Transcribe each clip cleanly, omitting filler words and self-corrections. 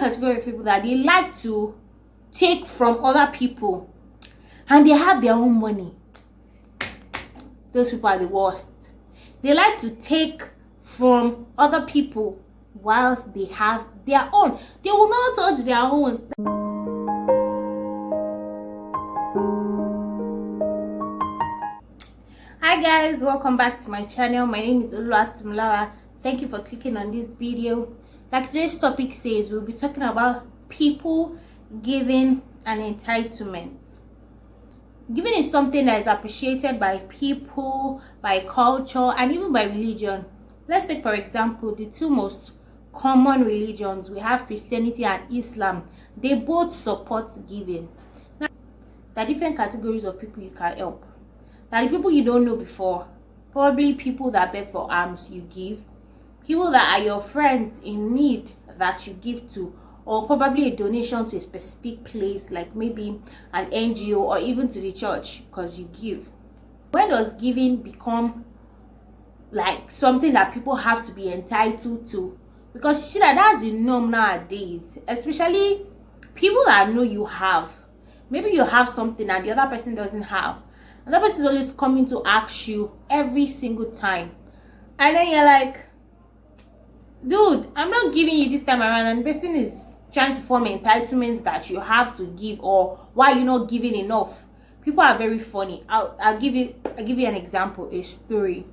category of people that they like to take from other people and they have their own money. Those people are the worst. They like to take from other people whilst they have their own. They will not touch their own. Hi guys, welcome back to my channel. My name is Oluwatumlawa. Thank you for clicking on this video. Like today's topic says, we'll be talking about people, giving, and entitlement. Giving is something that is appreciated by people, by culture, and even by religion. Let's take for example the two most common religions. We have Christianity and Islam. They both support giving. Now, there are different categories of people you can help. There are the people you don't know before, probably people that beg for alms you give, people that are your friends in need that you give to, or probably a donation to a specific place like maybe an NGO or even to the church because you give. When does giving become like something that people have to be entitled to? Because you see that's the norm nowadays, especially people that know you have. Maybe you have something and the other person doesn't have. Another person is always coming to ask you every single time, and then you're like, dude, I'm not giving you this time around, and the person is trying to form entitlements that you have to give, or why you're not giving enough. People are very funny. I'll give you an example, a story.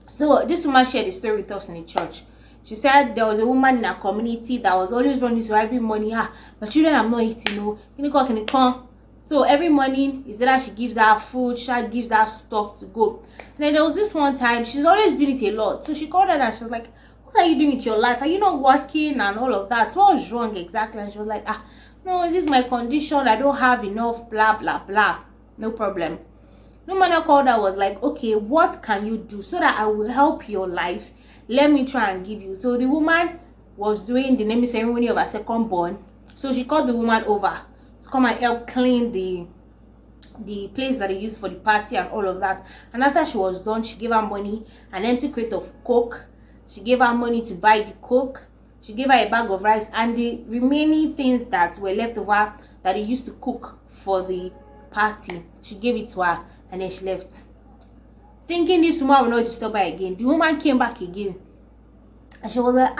So this woman shared a story with us in the church. She said there was a woman in her community that was always running to every morning. My children have not eaten. Can you come? So every morning is that she gives her food, she gives her stuff to go. And then there was this one time, she's always doing it a lot. So she called her and she was like, what are you doing with your life? Are you not working and all of that? What was wrong exactly? And she was like, no, this is my condition. I don't have enough, blah, blah, blah. No problem. No man called her was like, okay, what can you do so that I will help your life? Let me try and give you. So the woman was doing the naming ceremony of her second born. So she called the woman over to come and help clean the place that they used for the party and all of that. And after she was done, she gave her money, an empty crate of Coke. She gave her money to buy the Coke. She gave her a bag of rice and the remaining things that were left over that they used to cook for the party. She gave it to her and then she left, thinking this woman will not disturb her again. The woman came back again and she was like,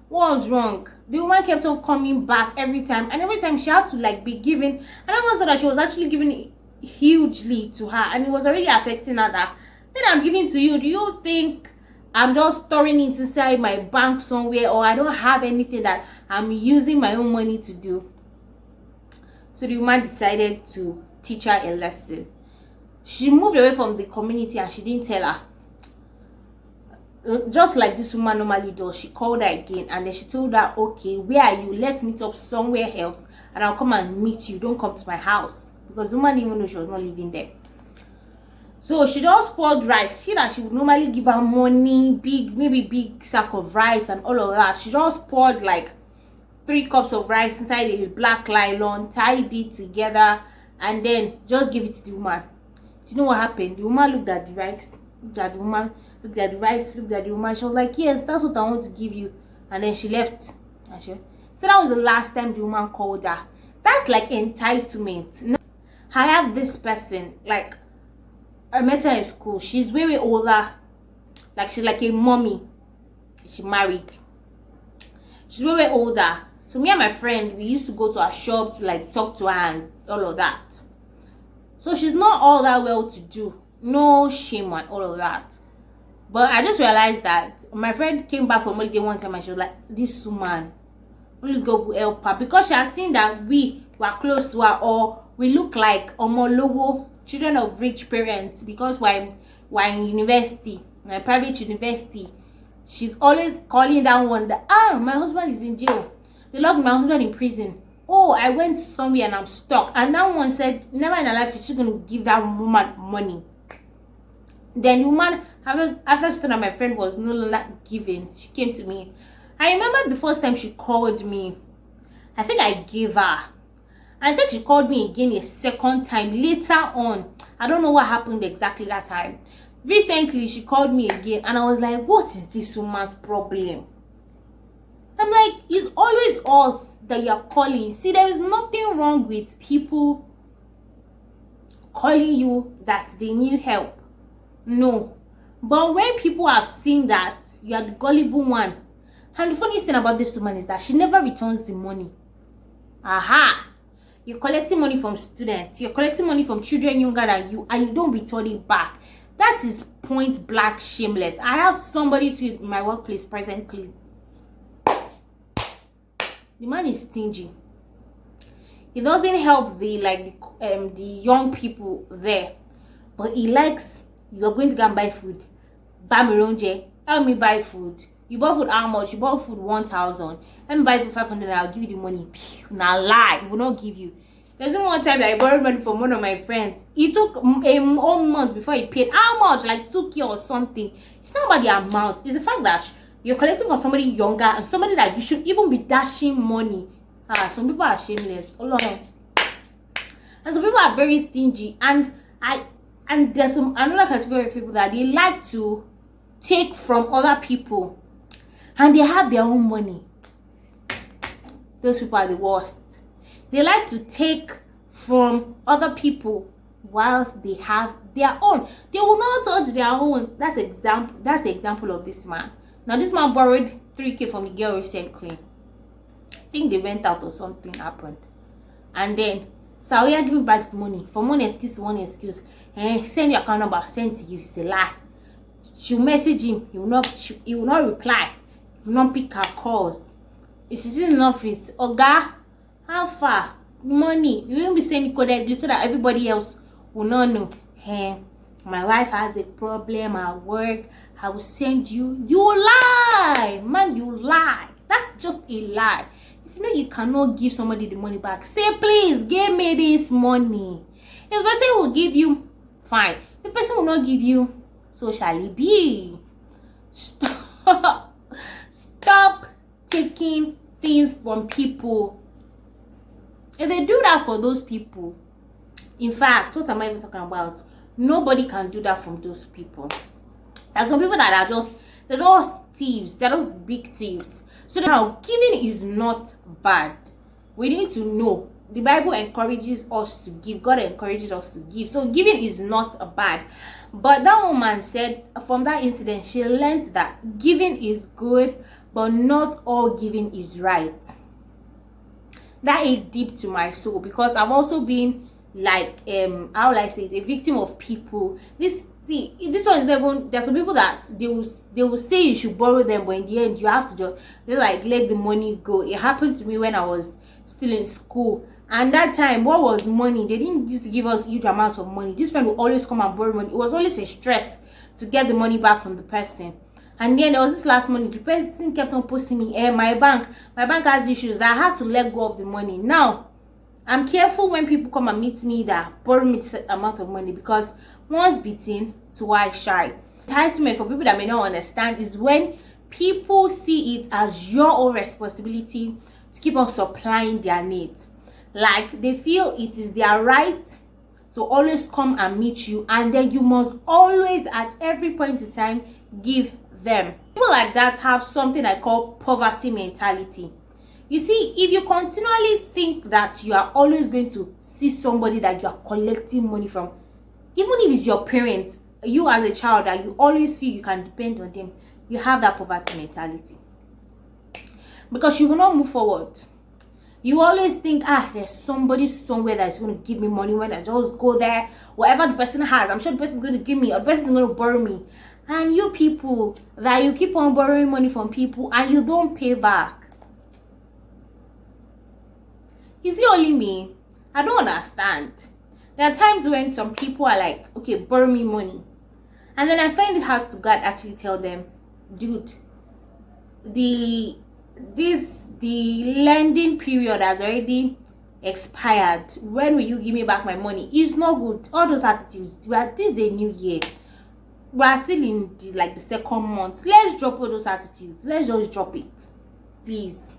what was wrong? The woman kept on coming back every time, and every time she had to like be giving, and I was so that she was actually giving hugely to her, and it was already affecting her. That then I'm giving to you, do you think I'm just storing it inside my bank somewhere, or I don't have anything that I'm using my own money to do? So the woman decided to teach her a lesson. She moved away from the community and she didn't tell her. Just like this woman normally does, she called her again and then she told her, okay, where are you? Let's meet up somewhere else and I'll come and meet you. Don't come to my house. Because the woman didn't even know she was not living there. So she just poured rice. See that she would normally give her money, maybe big sack of rice and all of that. She just poured like 3 cups of rice inside a black nylon, tied it together, and then just give it to the woman. Do you know what happened? The woman looked at the rice, looked at the woman, looked at the rice, looked at the woman. She was like, yes, that's what I want to give you. And then she left. So that was the last time the woman called her. That's like entitlement. Now, I have this person, like, I met her in school. She's way older. Like, she's like a mommy. She married. She's way older. So me and my friend, we used to go to her shop to like talk to her and all of that. So she's not all that well to do. No shame and all of that. But I just realized that my friend came back from holiday one time and she was like, this woman, only God will help her. Because she has seen that we were close to her, or we look like omolowo, children of rich parents, because we're in university, private university. She's always calling down one that, my husband is in jail. They locked my husband in prison. Oh, I went somewhere and I'm stuck. And that one said, never in her life is she going to give that woman money. Then the woman, after she said that my friend was no longer giving, she came to me. I remember the first time she called me, I think I gave her. I think she called me again a second time later on. I don't know what happened exactly that time. Recently, she called me again and I was like, what is this woman's problem? I'm like, it's always that you're calling. See, there is nothing wrong with people calling you that they need help. No. But when people have seen that you are the gullible one, and the funniest thing about this woman is that she never returns the money. Aha! You're collecting money from students, you're collecting money from children younger than you, and you don't return it back. That is point blank shameless. I have somebody to in my workplace presently. The man is stingy. He doesn't help the young people there, but he likes, you're going to go and buy food. Bamironje, help me buy food. You bought food how much? You bought food 1,000. Let me buy it for 500. I'll give you the money. Now lie, he will not give you. There's one time that I borrowed money from one of my friends. It took a whole month before he paid. How much? Like 2K or something. It's not about the amount. It's the fact that you're collecting from somebody younger and somebody that you should even be dashing money. Some people are shameless. Oh, no. And some people are very stingy. And there's another category of people that they like to take from other people. And they have their own money. Those people are the worst. They like to take from other people whilst they have their own. They will not touch their own. That's the example of this man. Now this man borrowed 3K from the girl recently. I think they went out or something happened. And then Sawyer give me back the money. From one excuse to one excuse. Send your account number, send to you. It's a lie. She'll message him. He will not reply. He will not pick her calls. If she's in office, Oga, how far? Money. You won't be saying codedly so that everybody else will not know. Hey, my wife has a problem at work. I will send you. You lie. Man, you lie. That's just a lie. If you know you cannot give somebody the money back, say, please, give me this money. If the person will give you, fine. If the person will not give you, so shall it be. Stop taking things from people. If they do that for those people, in fact, what am I even talking about? Nobody can do that from those people. There's some people that they're just thieves. They're just big thieves. So now, giving is not bad. We need to know. The Bible encourages us to give. God encourages us to give. So giving is not bad. But that woman said from that incident, she learned that giving is good, but not all giving is right. That is deep to my soul, because I've also been like how will I say it, a victim of people. This one is never. There's some people that they will say you should borrow them, but in the end you have to just let the money go. It happened to me when I was still in school, and that time, what was money? They didn't used to give us huge amounts of money. This friend would always come and borrow money. It was always a stress to get the money back from the person. And then there was this last money. The person kept on posting me, my bank has issues. I had to let go of the money. Now, I'm careful when people come and meet me that borrow me this amount of money, because once beaten, twice shy. Entitlement, for people that may not understand, is when people see it as your own responsibility to keep on supplying their needs. Like they feel it is their right to always come and meet you, and then you must always at every point in time give them. People like that have something I call poverty mentality. You see, if you continually think that you are always going to see somebody that you are collecting money from, even if it's your parents, you as a child, that you always feel you can depend on them, you have that poverty mentality, because you will not move forward. You always think, there's somebody somewhere that's going to give me money when I just go there. Whatever the person has, I'm sure the person is going to give me, or the person is going to borrow me. And you people that you keep on borrowing money from people and you don't pay back. Is it only me? I don't understand. There are times when some people are like, okay, borrow me money. And then I find it hard to God actually tell them, dude, the lending period has already expired. When will you give me back my money? It's not good. All those attitudes. This is a new year. We are still in the second month. Let's drop all those attitudes. Let's just drop it. Please.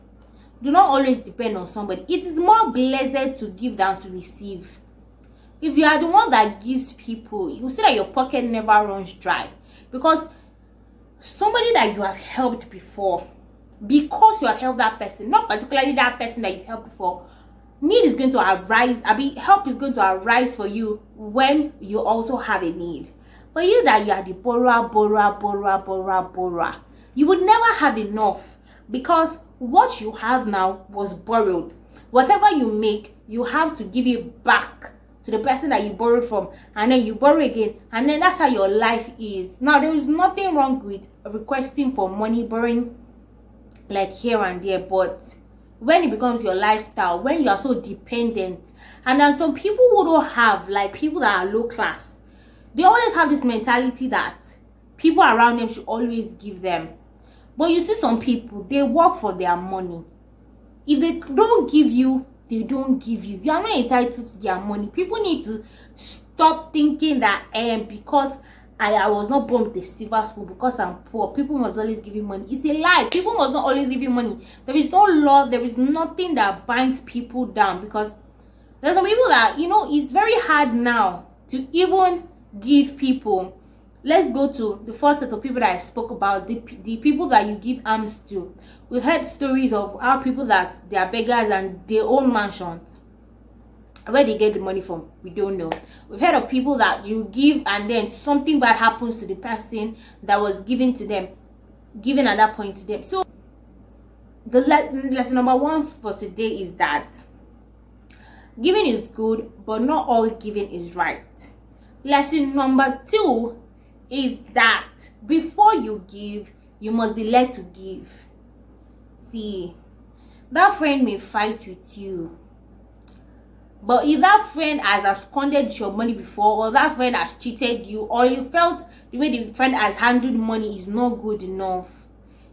Do not always depend on somebody. It is more blessed to give than to receive. If you are the one that gives people, you will see that your pocket never runs dry. Because somebody that you have helped before because you have helped that person, not particularly that person that you've helped before. Need is going to arise, help is going to arise for you when you also have a need. But you that you are the borrower, you would never have enough, because what you have now was borrowed. Whatever you make, you have to give it back to the person that you borrowed from, and then you borrow again, and then that's how your life is. Now, there is nothing wrong with requesting for money, borrowing like here and there, but when it becomes your lifestyle, when you are so dependent, and then some people who don't have, like people that are low class, they always have this mentality that people around them should always give them. But you see some people, they work for their money. If they don't give you, they don't give you. You are not entitled to their money. People need to stop thinking that because I was not born with a silver spoon, because I'm poor, people must always give you money. It's a lie. People must not always give you money. There is no law. There is nothing that binds people down, because there's some people that, it's very hard now to even give people. Let's go to the first set of people that I spoke about, the people that you give alms to. We've heard stories of how people that they are beggars and they own mansions. Where they get the money from, we don't know. We've heard of people that you give and then something bad happens to the person that was given to them, given at that point to them. So the lesson number 1 for today is that giving is good, but not all giving is right. Lesson number 2 is that before you give, you must be led to give. See, that friend may fight with you, but if that friend has absconded your money before, or that friend has cheated you, or you felt the way the friend has handled money is not good enough,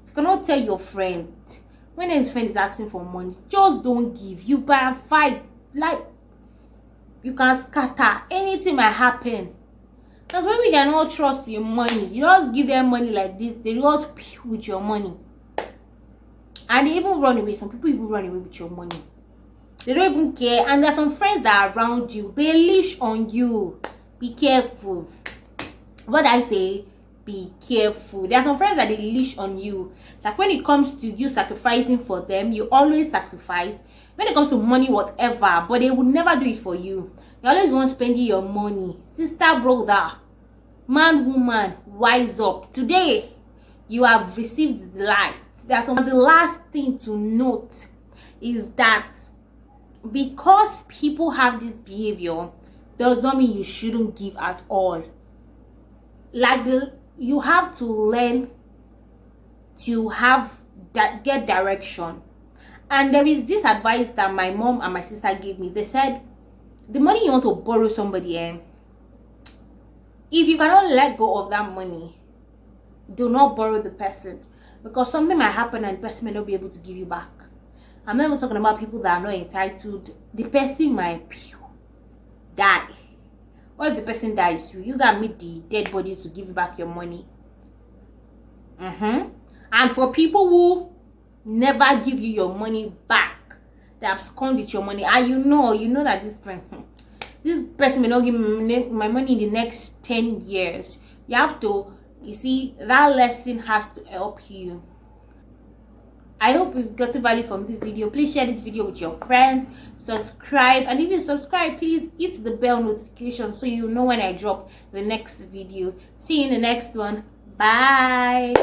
you cannot tell your friend, when his friend is asking for money, just don't give. You better fight. Like, you can scatter. Anything might happen. That's why we cannot trust your money. You just give them money like this, they just pew with your money. And they even run away. Some people even run away with your money. They don't even care. And there's some friends that are around you, they leash on you. Be careful. What I say, be careful. There are some friends that they leash on you. Like when it comes to you sacrificing for them, you always sacrifice. When it comes to money, whatever, but they would never do it for you. They always want spending your money. Sister, brother, man, woman, wise up. Today, you have received the light. The last thing to note is that because people have this behavior, does not mean you shouldn't give at all. Like you have to learn to get direction. And there is this advice that my mom and my sister gave me. They said, the money you want to borrow somebody, if you cannot let go of that money, do not borrow the person, because something might happen and the person may not be able to give you back. I'm not even talking about people that are not entitled. The person might die. What if the person dies? You gotta meet the dead body to give you back your money. And for people who never give you your money back, they abscond with your money, and you know that this person may not give me my money in the next 10 years. You have to, that lesson has to help you. I hope you've gotten value from this video. Please share this video with your friends, subscribe, and if you subscribe, please hit the bell notification so you know when I drop the next video. See you in the next one. Bye.